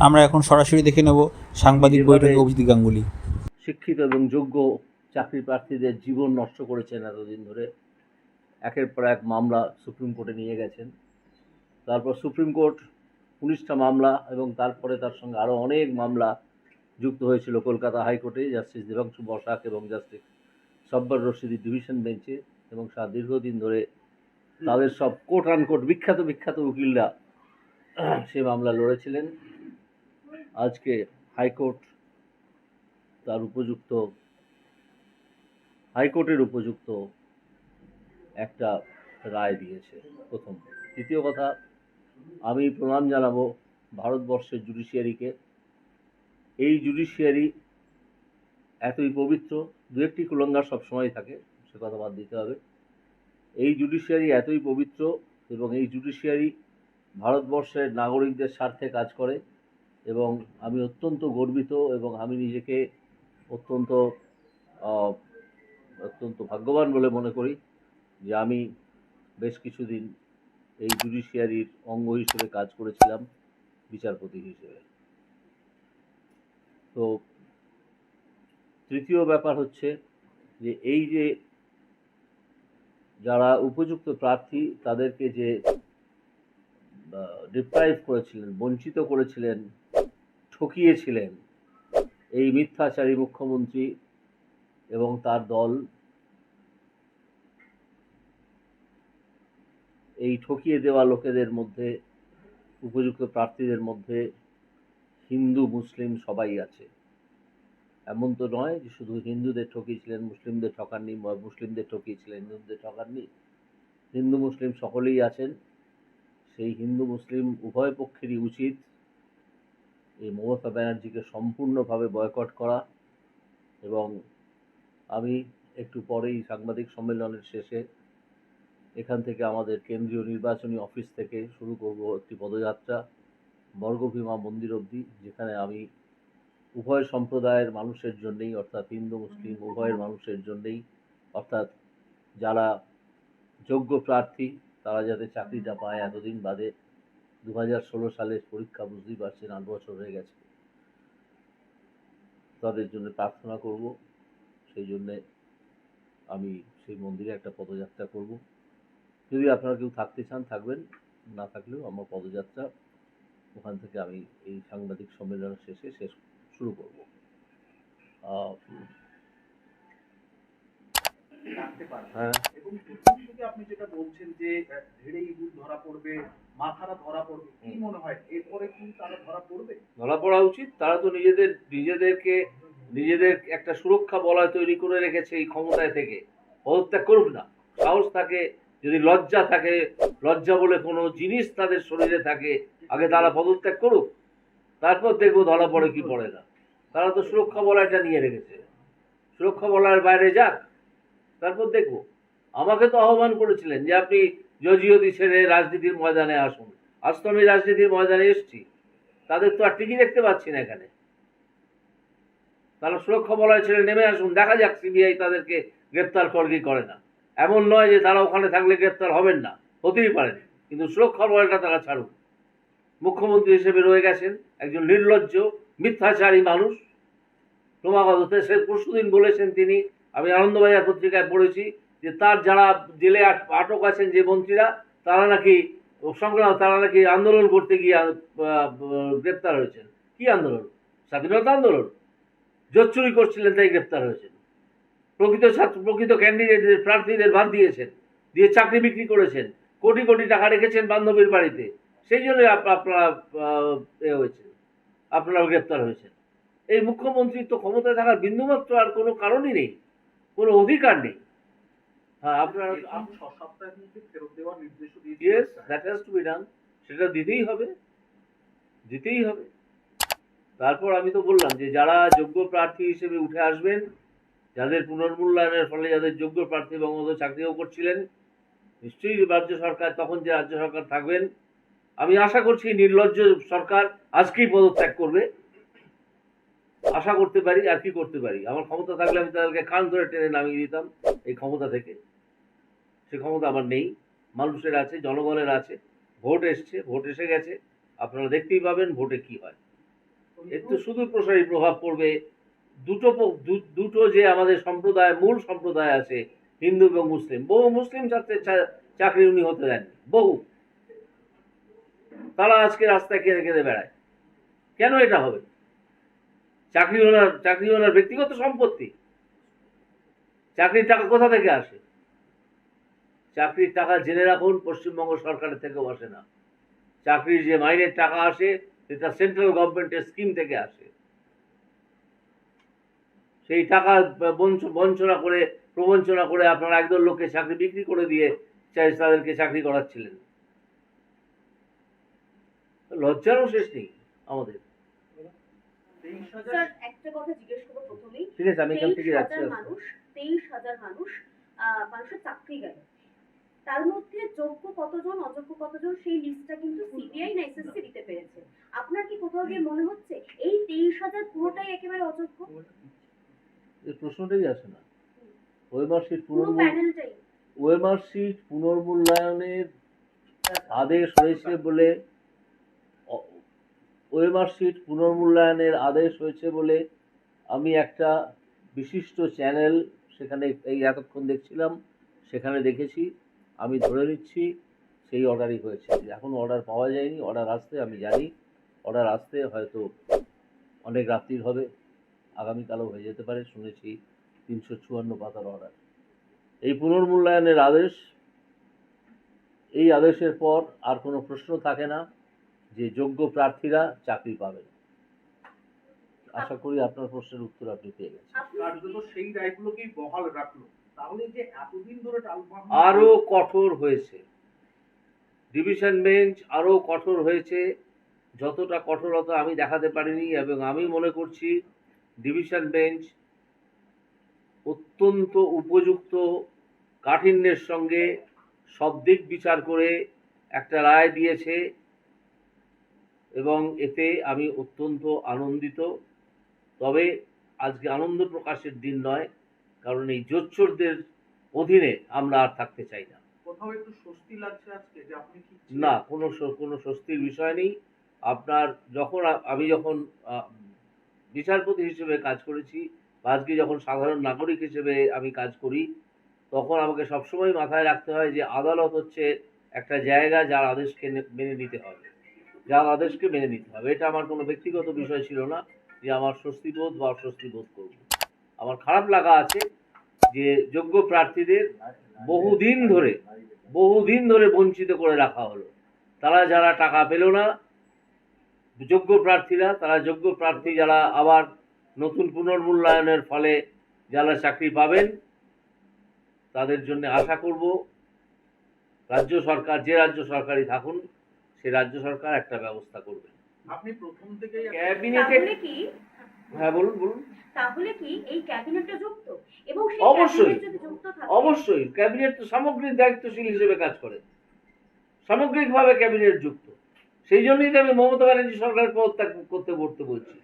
আমরা এখন সরাসরি দেখে নেব সাংবাদিক বৈঠকে অভিজিৎ গাঙ্গুলি। শিক্ষিত এবং যোগ্য চাকরি প্রার্থীদের জীবন নষ্ট করেছেন এতদিন ধরে, একের পর এক মামলা সুপ্রিম কোর্টে নিয়ে গেছেন। তারপর সুপ্রিম কোর্ট 19টা মামলা এবং তারপরে তার সঙ্গে আরও অনেক মামলা যুক্ত হয়েছিল কলকাতা হাইকোর্টে জাস্টিস দেবাংশু বসাক এবং জাস্টিস সব্বর রশিদি ডিভিশন বেঞ্চে, এবং দীর্ঘদিন ধরে তাদের সব কোট আনকোট বিখ্যাত বিখ্যাত উকিলরা সে মামলা লড়েছিলেন। আজকে হাইকোর্ট তার উপযুক্ত হাইকোর্টের উপযুক্ত একটা রায় দিয়েছে। প্রথম। দ্বিতীয় কথা, আমি প্রণাম জানাবো ভারতবর্ষের জুডিশিয়ারিকে। এই জুডিশিয়ারি এতই পবিত্র, দু একটি কুলঙ্গার সবসময় থাকে, সে কথা বাদ দিতে হবে। এই জুডিশিয়ারি এতই পবিত্র এবং এই জুডিশিয়ারি ভারতবর্ষের নাগরিকদের স্বার্থে কাজ করে, এবং আমি অত্যন্ত গর্বিত এবং আমি নিজেকে অত্যন্ত অত্যন্ত ভাগ্যবান বলে মনে করি যে আমি বেশ কিছুদিন এই জুডিশিয়ারির অঙ্গ হিসেবে কাজ করেছিলাম, বিচারপতি হিসেবে। তো তৃতীয় ব্যাপার হচ্ছে যে এই যে যারা উপযুক্ত প্রার্থী তাদেরকে যে ডিপ্রাইভ করেছিলেন, বঞ্চিত করেছিলেন, ঠকিয়েছিলেন এই মিথ্যাচারী মুখ্যমন্ত্রী এবং তার দল, এই ঠকিয়ে দেওয়া লোকেদের মধ্যে, উপযুক্ত প্রার্থীদের মধ্যে হিন্দু মুসলিম সবাই আছে। এমন তো নয় যে শুধু হিন্দুদের ঠকিয়েছিলেন, মুসলিমদের ঠকাননি, মুসলিমদের ঠকিয়েছিলেন, হিন্দুদের ঠকাননি। হিন্দু মুসলিম সকলেই আছেন। সেই হিন্দু মুসলিম উভয় পক্ষেরই উচিত এই মমতা ব্যানার্জিকে সম্পূর্ণভাবে বয়কট করা। এবং আমি একটু পরেই সাংবাদিক সম্মেলনের শেষে এখান থেকে আমাদের কেন্দ্রীয় নির্বাচনী অফিস থেকে শুরু করব একটি পদযাত্রা বর্গভীমা মন্দির অবধি, যেখানে আমি উভয় সম্প্রদায়ের মানুষের জন্যেই, অর্থাৎ হিন্দু মুসলিম উভয়ের মানুষের জন্যেই, অর্থাৎ যারা যোগ্য প্রার্থী তারা যাতে চাকরিটা পায় এতদিন বাদে, 2016 সালের পরীক্ষা বুঝতেই পারছেন 8 বছর হয়ে গেছে, তাদের জন্য প্রার্থনা করব। সেই জন্যে আমি সেই মন্দিরে একটা পদযাত্রা করব। যদি আপনারা কেউ থাকতে চান থাকবেন, না থাকলেও আমার পদযাত্রা ওখান থেকে আমি এই সাংবাদিক সম্মেলনের শেষে শুরু করব। হ্যাঁ, এবং আপনি যেটা বলছেন যে ধীরে ইঁদুর ধরা পড়বে, মাথারা ধরা পড়বে, কি মনে হয় এরপরে কি তারা ধরা পড়বে? ধরা পড়া উচিত। তারা তো নিজেদের একটা সুরক্ষা বলয় তৈরি করে রেখেছে এই ক্ষমতায় থেকে। পদত্যাগ করুক না, সাহস থাকে, যদি লজ্জা থাকে, লজ্জা বলে কোনো জিনিস তাদের শরীরে থাকে, আগে তারা পদত্যাগ করুক, তারপর দেখবো ধরা পড়ে কি পড়ে না। তারা তো সুরক্ষা বলয়টা নিয়ে রেখেছে, সুরক্ষা বলয়ের বাইরে যাক, তারপর দেখবো। আমাকে তো আহ্বান করেছিলেন যে আপনি জজিওতি ছেড়ে রাজনীতির ময়দানে আসুন। আজ তো আমি রাজনীতির ময়দানে এসেছি, তাদের তো আর টিকি দেখতে পাচ্ছি না এখানে। তারা সুরক্ষা বলয় ছেড়ে নেমে আসুন, দেখা যাক সিবিআই তাদেরকে গ্রেপ্তার করে কি করে না। এমন নয় যে তারা ওখানে থাকলে গ্রেপ্তার হবেন না, হতেই পারেন, কিন্তু সুরক্ষা বলয়টা তারা ছাড়ুন। মুখ্যমন্ত্রী হিসেবে রয়ে গেছেন একজন নির্লজ্জ মিথ্যাচারী মানুষ। ক্রমাগত সে পরশুদিন বলেছেন তিনি, আমি আনন্দবাজার পত্রিকায় পড়েছি যে তার যারা জেলে আটক আছেন যে মন্ত্রীরা, তারা নাকি আন্দোলন করতে গিয়ে গ্রেপ্তার হয়েছেন। কি আন্দোলন? স্বাধীনতা আন্দোলন। জোট চুরি করছিলেন তাই গ্রেপ্তার হয়েছেন। প্রকৃত ক্যান্ডিডেটদের প্রার্থীদের বাদ দিয়েছেন, দিয়ে চাকরি বিক্রি করেছেন, কোটি কোটি টাকা রেখেছেন বান্ধবীর বাড়িতে, সেই জন্য আপনারা গ্রেপ্তার হয়েছেন। এই মুখ্যমন্ত্রীর তো ক্ষমতায় থাকার বিন্দুমাত্র আর কোনো কারণই নেই, কোনো অধিকার নেই। হ্যাঁ, আপনারা সপ্তাহের মধ্যে ফেরত দেওয়ার নির্দেশ দিয়েছেন। সেটা দিতেই হবে। তারপর আমি তো বললাম যে যারা যোগ্য প্রার্থী হিসেবে উঠে আসবেন, যাদের পুনর্মূল্যায়নের ফলে যাদের যোগ্য প্রার্থী বঙ্গবন্ধু চাকরিও করছিলেন, নিশ্চয়ই রাজ্য সরকার, তখন যে রাজ্য সরকার থাকবেন, আমি আশা করছি নির্লজ্জ সরকার আজকেই পদত্যাগ করবে। আশা করতে পারি, আর কি করতে পারি। আমার ক্ষমতা থাকলে আমি তাদেরকে কান ধরে টেনে নামিয়ে দিতাম এই ক্ষমতা থেকে। সে ক্ষমতা আমার নেই, মানুষের আছে, জনগণের আছে। ভোট এসছে, ভোট এসে গেছে, আপনারা দেখতেই পাবেন ভোটে কি হয়। এর তো শুধু প্রসারী প্রভাব পড়বে। দুটো যে আমাদের সম্প্রদায়, মূল সম্প্রদায় আছে হিন্দু এবং মুসলিম, বহু মুসলিম ছাত্রের চাকরি উনি হতে দেননি, বহু। তারা আজকে রাস্তায় কেঁদে কেঁদে বেড়ায়। কেন এটা হবে? চাকরি ওনার ব্যক্তিগত সম্পত্তি। চাকরির টাকা কোথা থেকে আসে? চাকরির টাকা জেনে রাখুন, পশ্চিমবঙ্গ সরকারের থেকেও আসে না। চাকরির যে মাইনের টাকা আসে সেটা সেন্ট্রাল গভর্নমেন্টের স্কিম থেকে আসে। সেই টাকা প্রবঞ্চনা করে আপনারা একদল লোককে চাকরি বিক্রি করে দিয়ে তাদেরকে চাকরি করাচ্ছিলেন। লজ্জারও শেষ নেই আমাদের। 23,000 স্যার একটা কথা জিজ্ঞেস করবো প্রথমেই। ঠিক আছে, আমি এখান থেকে যাচ্ছি। 23,000 মানুষের চাকরি গেল, তার মধ্যে যোগ্য কতজন অযোগ্য কতজন সেই লিস্টটা কিন্তু সিবিআই না এসএসসি দিতে পেরেছে। আপনার কি কোথাও গিয়ে মনে হচ্ছে এই 23,000 পুরোটাই একেবারে অযোগ্য? এই প্রশ্নটাই আসে না। পুরো প্যানেলটাই ওএমআর-শিট পুনর্মূল্যায়নের আদেশ হয়েছে বলে, ওএমআর-শিট পুনর্মূল্যায়নের আদেশ হয়েছে বলে আমি একটা বিশিষ্ট চ্যানেল সেখানে এই এতক্ষণ দেখছিলাম, সেখানে দেখেছি। আমি ধরে নিচ্ছি সেই অর্ডারই হয়েছে। এখন অর্ডার পাওয়া যায়নি, অর্ডার আসতে আমি জানি, অর্ডার আসতে হয়তো অনেক রাত্রির হবে, আগামীকালও হয়ে যেতে পারে। শুনেছি 354 পাতার অর্ডার। এই পুনর্মূল্যায়নের আদেশ, এই আদেশের পর আর কোনো প্রশ্ন থাকে না যে যোগ্য প্রার্থীরা চাকরি পাবেন। আশা করি আপনার প্রশ্নের উত্তর আপনি পেয়ে গেছেন। কার্যত সেই রায়গুলোকেই বহাল রাখলো, তাহলে যে এতদিন ধরে টালবাহানা আরো কঠোর হয়েছে, ডিভিশন বেঞ্চ আরো কঠোর হয়েছে। যতটা কঠোরতা আমি দেখাতে পারিনি, এবং আমি মনে করছি ডিভিশন বেঞ্চ অত্যন্ত উপযুক্ত কাঠিন্যের সঙ্গে সব দিক বিচার করে একটা রায় দিয়েছে, এবং এতে আমি অত্যন্ত আনন্দিত। তবে আজকে আনন্দ প্রকাশের দিন নয়, কারণ এই জোচ্চোরদের অধীনে আমরা আর থাকতে চাই না। কোথাও একটু স্বস্তি লাগছে আজকে যে আপনি কি না, কোনো স্বস্তির বিষয় নেই। আমি যখন বিচারপতি হিসেবে কাজ করেছি, বা আজকে যখন সাধারণ নাগরিক হিসেবে আমি কাজ করি, তখন আমাকে সবসময় মাথায় রাখতে হয় যে আদালত হচ্ছে একটা জায়গা যার আদেশকে মেনে নিতে হবে, এটা আমার কোনো ব্যক্তিগত বিষয় ছিল না যে আমার স্বস্তিবোধ বা অস্বস্তি বোধ করব। আমার খারাপ লাগা আছে যে যোগ্য প্রার্থীদের বহুদিন ধরে বঞ্চিত করে রাখা হলো। তারা যারা টাকা পেল না, যোগ্য প্রার্থী যারা আবার নতুন পুনর্মূল্যায়নের ফলে যারা চাকরি পাবেন, তাদের জন্য আশা করব রাজ্য সরকার, যে রাজ্য সরকারই থাকুন, সে রাজ্য সরকার একটা ব্যবস্থা করবে। আপনি প্রথম থেকেই ক্যাবিনেটে, তাহলে কি হ্যাঁ বলুন। তাহলে কি এই ক্যাবিনেটটা যুক্ত? এবং সেই অবশ্যই। ক্যাবিনেট যদি যুক্ত থাকে, অবশ্যই ক্যাবিনেট তো সামগ্রিক দায়িত্বশীল হিসেবে কাজ করে, সামগ্রিকভাবে ক্যাবিনেট যুক্ত। সেই জন্যই তো আমি মমতা ব্যানার্জি সরকারের পদত্যাগ করতে বলছি,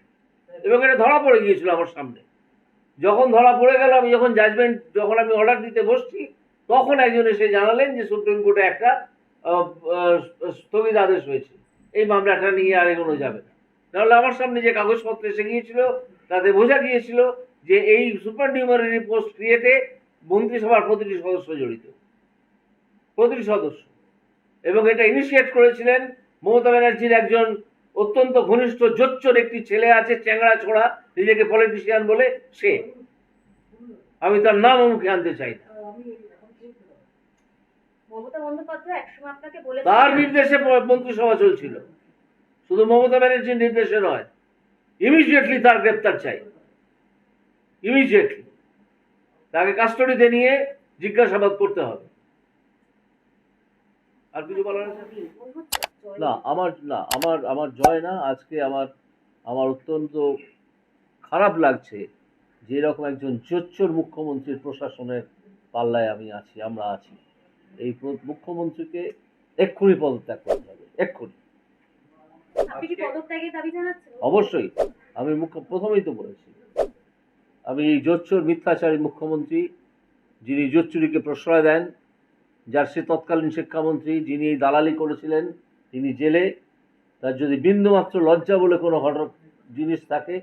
এবং এটা ধরা পড়ে গিয়েছিল আমার সামনে। যখন ধরা পড়ে গেল, যখন আমি অর্ডার দিতে বসছি, তখন একজন এসে জানালেন যে সুপ্রিম কোর্টে একটা স্থগিত আদেশ হয়েছে, এই মামলাটা নিয়ে আর এগোনো যাবে না। তাহলে আমার সামনে যে কাগজপত্র এসে গিয়েছিল তাতে বোঝা গিয়েছিল যে এই সুপার নিউমারি পোস্ট ক্রিয়েটে মন্ত্রিসভার প্রতিটি সদস্য জড়িত, এবং এটা ইনিশিয়েট করেছিলেন মমতা ব্যানার্জির একজন অত্যন্ত ঘনিষ্ঠ জোচ্চোর একটি ছেলে আছে, চ্যাংড়া ছোড়া, নিজেকে পলিটিশিয়ান বলে সে। আমি তার নাম মুখে আনতে চাই না। মমতা বন্দ্যোপাধ্যায় একসময় আপনাকে বলেছেন, তার নির্দেশে মন্ত্রিসভা চলছিল, শুধু মমতা ব্যানার্জির নির্দেশে নয়। ইমিডিয়েটলি তার গ্রেপ্তার চাই, ইমিডিয়েটলি তাকে কাস্টডিতে নিয়ে জিজ্ঞাসাবাদ করতে হবে। আর কিছু বলার আছে? না, আমার জয় না। আজকে আমার অত্যন্ত খারাপ লাগছে যে এরকম একজন জোচ্চোর মুখ্যমন্ত্রীর প্রশাসনের পাল্লায় আমরা আছি। এই মুখ্যমন্ত্রীকে এক্ষুনি পদত্যাগ করতে হবে, এক্ষুনি। আপনি কি পদত্যাগের দাবি জানাচ্ছেন? অবশ্যই। আমি প্রথমেই তো বলেছি, আমি এই জোচ্চোর মিথ্যাচারী মুখ্যমন্ত্রী, যিনি জোচ্চুরিকে প্রশ্রয় দেন, যার সে তৎকালীন শিক্ষামন্ত্রী, যিনি এই দালালি করেছিলেন, তিনি জেলে। তার যদি বিন্দুমাত্র লজ্জা বলে কোনো জিনিস থাকে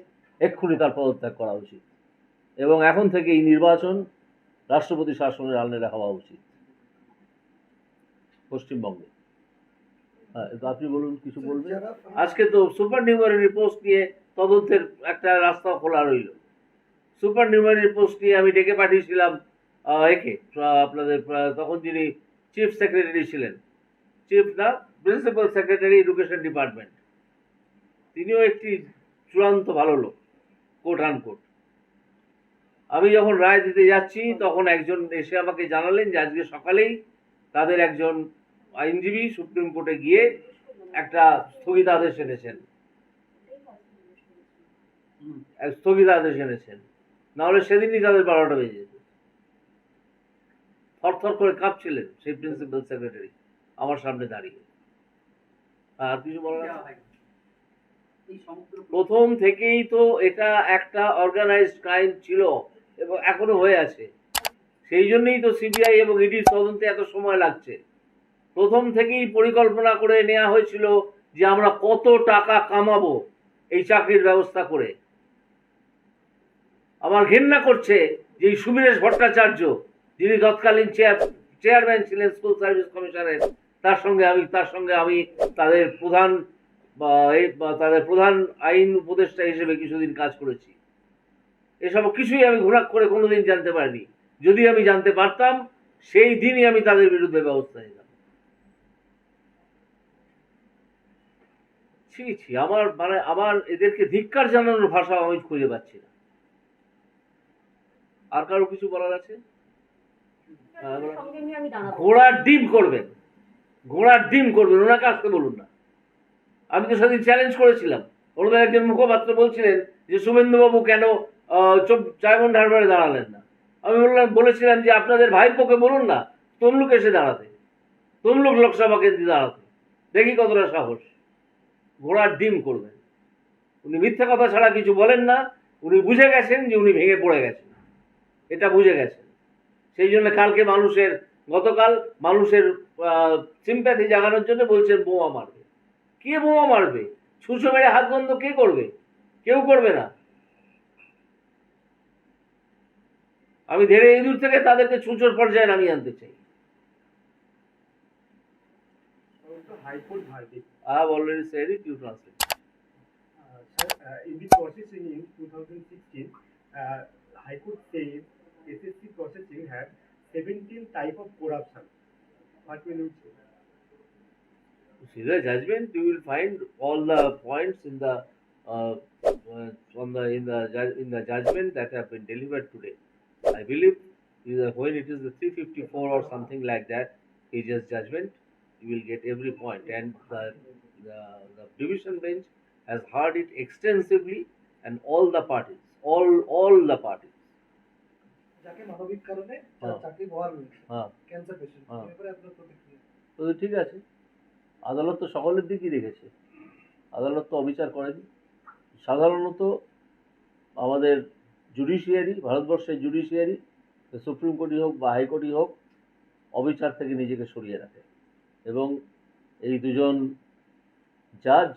এক্ষুনি তার পদত্যাগ করা উচিত, এবং এখন থেকে এই নির্বাচন রাষ্ট্রপতি শাসনের আন্ডারে হওয়া উচিত পশ্চিমবঙ্গে। হ্যাঁ, তো আপনি বলুন, কিছু বলবেন? আজকে তো সুপার নিউমারি পোস্ট নিয়ে তদন্তের একটা রাস্তা খোলা রইল। সুপার নিউমারি পোস্ট নিয়ে আমি ডেকে পাঠিয়েছিলাম একে, আপনাদের তখন যিনি চিফ সেক্রেটারি ছিলেন, চিফ না, প্রিন্সিপাল সেক্রেটারি এডুকেশন ডিপার্টমেন্ট, তিনিও একটি চূড়ান্ত ভালো লোক, কোট আনকোট। আমি যখন রায় দিতে যাচ্ছি তখন একজন এসে আমাকে জানালেন যে আজকে সকালেই তাদের একজন আইনজীবী সুপ্রিম কোর্টে গিয়ে একটা স্থগিতাদেশ এনেছেন, স্থগিতাদেশ এনেছেন, নাহলে সেদিনই তাদের 12টা বেজে যেত। থরথর করে কাঁপছিলেন সেই প্রিন্সিপাল সেক্রেটারি আমার সামনে দাঁড়িয়ে। আর কিছু বলার আছে? এই সমগ্র প্রথম থেকেই তো এটা একটা অর্গানাইজড ক্রাইম ছিল এবং এখনো হয়ে আছে। সেই জন্যই তো সিবিআই এবং ইডির তদন্তে এত সময় লাগছে। প্রথম থেকেই পরিকল্পনা করে নেওয়া হয়েছিল যে আমরা কত টাকা কামাবো এই চাকরির ব্যবস্থা করে। আমার ঘেন্না করছে যে এই সুবীরেশ ভট্টাচার্য, যিনি তৎকালীন চেয়ারম্যান ছিলেন স্কুল সার্ভিস কমিশনের, তার সঙ্গে আমি তাদের প্রধান আইন উপদেষ্টা হিসেবে কিছুদিন কাজ করেছি। এসব কিছুই আমি ঘোরাক করে কোনোদিন জানতে পারিনি। যদি আমি জানতে পারতাম সেই দিনই আমি তাদের বিরুদ্ধে ব্যবস্থা নিতাম। ছি, আমার এদেরকে ধিক্কার জানানোর ভাষা আমি খুঁজে পাচ্ছি না। আর কারো কিছু বলার আছে? সঙ্গে নিয়ে আমি দাঁড়াবো। ঘোড়ার ডিম করবেন, ওনাকে আসতে বলুন না। আমি তো সেদিন চ্যালেঞ্জ করেছিলাম, ওনাদের একজন মুখপাত্র বলছিলেন যে শুভেন্দুবাবু কেন ডায়মন্ড হারবারে দাঁড়ালেন না। আমি বলেছিলাম যে আপনাদের ভাইপোকে বলুন না তমলুক এসে দাঁড়াতে, তমলুক লোকসভা কেন্দ্রে দাঁড়াতে, দেখি কতটা সাহস। ঘোড়ার ডিম করবেন। উনি মিথ্যা কথা ছাড়া কিছু বলেন না। উনি বুঝে গেছেন যে উনি ভেঙে পড়ে গেছেন, এটা বুঝে গেছেন। সেই জন্য গতকাল মানুষের সিম্প্যাথি জাগানোর জন্য বলছেন বোমা মারবে। কে বোমা মারবে? ছুঁচো মেরে হাত বন্ধ কে করবে? কেউ করবে না। আমি ধীরে ইঁদুর থেকে তাদেরকে ছুঁচোর পর্যায়ে নামিয়ে আনতে চাই। High Court verdict. I have already said it, you translate. Sir, in the processing in 2016, High Court says SSC processing had 17 type of corruption. What will you say? See the judgment, you will find all the points in the in the judgment that have been delivered today. I believe when it is the 354 or something like that, ages judgment, you will get every point, and the division bench has heard it extensively, and all the parties, all the parties. যাকে মানবিক কারণে হ্যাঁ। চাকরি বহাল রয়েছে, হ্যাঁ, cancer patient, হ্যাঁ। এর ব্যাপারে আপনার প্রতিক্রিয়া? তো ঠিক আছে, আদালত তো সকলের দিকই দেখেছে, আদালত তো অবিচার করেনি। সাধারণত আমাদের জুডিশিয়ারি, ভারতবর্ষের জুডিশিয়ারি, সুপ্রিম কোর্টই হোক বা হাইকোর্টই হোক, অবিচার থেকে নিজেকে সরিয়ে রাখে, এবং এই দুজন জাজ,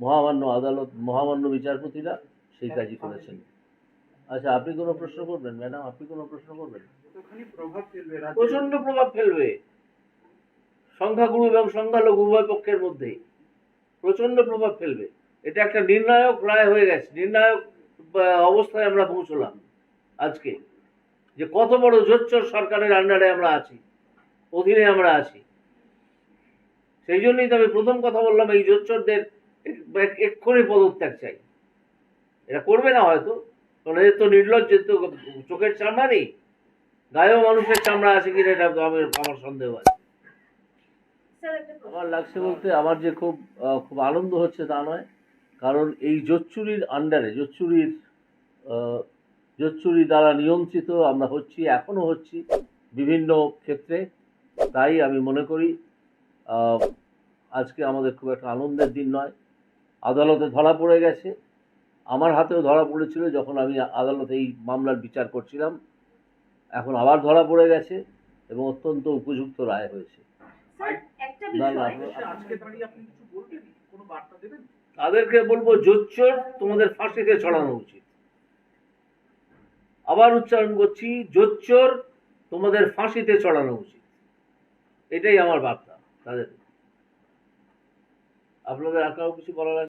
মহামান্য আদালত, মহামান্য বিচারপতিরা সেই কাজই করেছেন। আচ্ছা, আপনি কোনো প্রশ্ন করবেন ম্যাডাম? আপনি কোনো প্রশ্ন করবেন? কতখানি প্রভাব ফেলবে রাজ্যে? প্রচন্ড প্রভাব ফেলবে, সংখ্যাগুরু এবং সংখ্যালঘু উভয় পক্ষের মধ্যেই প্রচন্ড প্রভাব ফেলবে। এটা একটা নির্ণায়ক রায় হয়ে গেছে, নির্ণায়ক অবস্থায় আমরা পৌঁছলাম আজকে, যে কত বড় জোচ্চোর সরকারের আন্ডারে আমরা আছি, অধীনে আমরা আছি। সেই জন্যই তো আমি প্রথম কথা বললাম, এই জোচ্চোরদের এক্ষুনি পদত্যাগ চাই। এরা করবে না হয়তো, কারণ এদের তো নির্লজ্জের তো চোখের চামড়া নেই, গায়েও মানুষের চামড়া আছে কিনা এটা আমার সন্দেহ আছে। স্যার, একটা প্রশ্ন। আমার লাগছে বলতে, আমার যে খুব আনন্দ হচ্ছে তা নয়, কারণ এই জোচ্চুরির আন্ডারে, জোচ্চুরি দ্বারা নিয়ন্ত্রিত আমরা হচ্ছি, এখনো হচ্ছি বিভিন্ন ক্ষেত্রে। তাই আমি মনে করি আজকে আমাদের খুব একটা আনন্দের দিন নয়। আদালতে ধরা পড়ে গেছে, আমার হাতেও ধরা পড়েছিল যখন আমি আদালতে এই মামলার বিচার করছিলাম, এখন আবার ধরা পড়ে গেছে এবং অত্যন্ত উপযুক্ত রায় হয়েছে। স্যার, একটা না, না, বিষয়, আজকে দাঁড়িয়ে আপনি কিছু বলবেন, কোনো বার্তা দেবেন? তাদেরকে বলবো জোচ্চোর, তোমাদের ফাঁসিতে চড়ানো উচিত। আবার উচ্চারণ করছি, জোচ্চোর, তোমাদের ফাঁসিতে চড়ানো উচিত। এটাই আমার বার্তা তাদের। আপনাদের আর কারো কিছু বলার আছে?